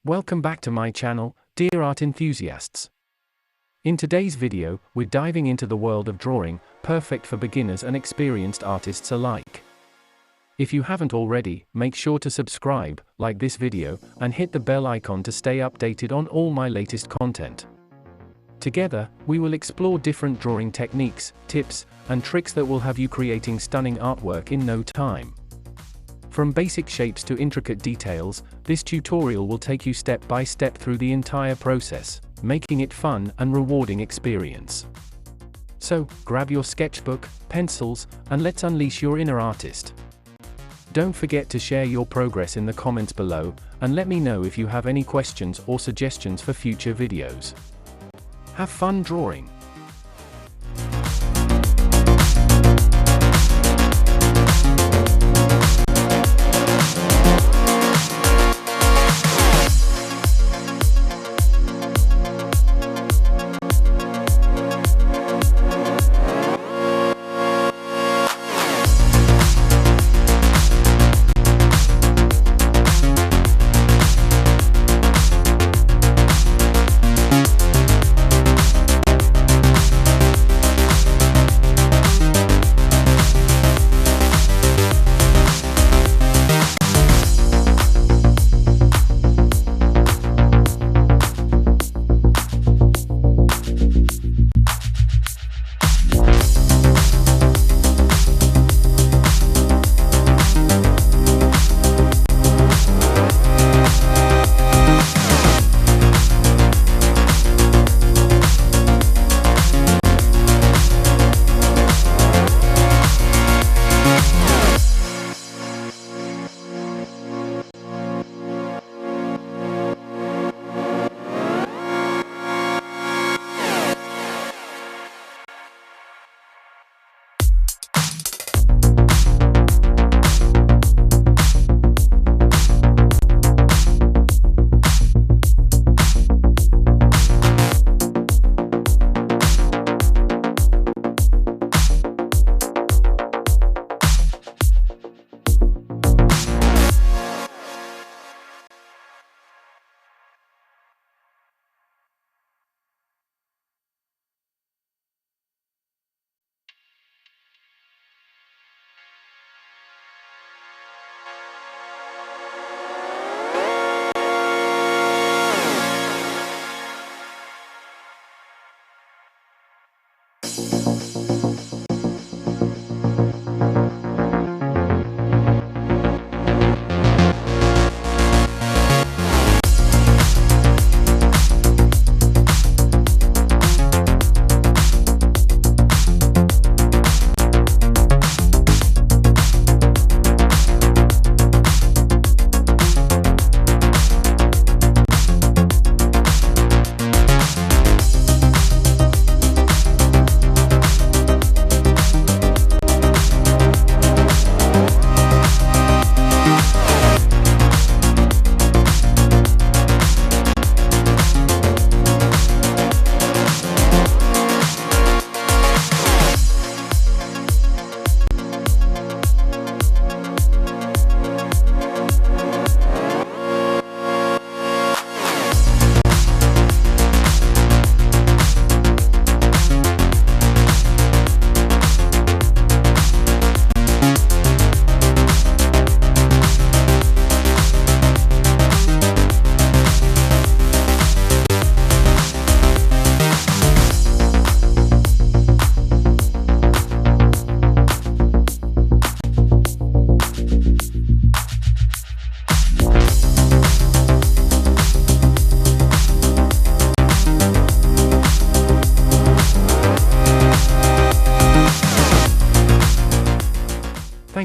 Welcome back to my channel, dear art enthusiasts. In today's video, we're diving into the world of drawing, perfect for beginners and experienced artists alike. If you haven't already, make sure to subscribe, like this video, and hit the bell icon to stay updated on all my latest content. Together, we will explore different drawing techniques, tips, and tricks that will have you creating stunning artwork in no time. From basic shapes to intricate details, this tutorial will take you step by step through the entire process, making it fun and rewarding experience. So, grab your sketchbook, pencils, and let's unleash your inner artist. Don't forget to share your progress in the comments below, and let me know if you have any questions or suggestions for future videos. Have fun drawing!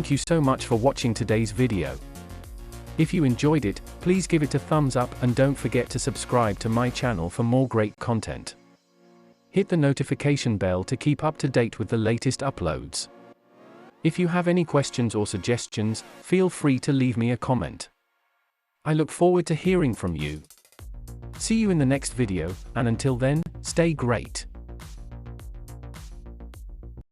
Thank you so much for watching today's video. If you enjoyed it, please give it a thumbs up and don't forget to subscribe to my channel for more great content. Hit the notification bell to keep up to date with the latest uploads. If you have any questions or suggestions, feel free to leave me a comment. I look forward to hearing from you. See you in the next video, and until then, stay great.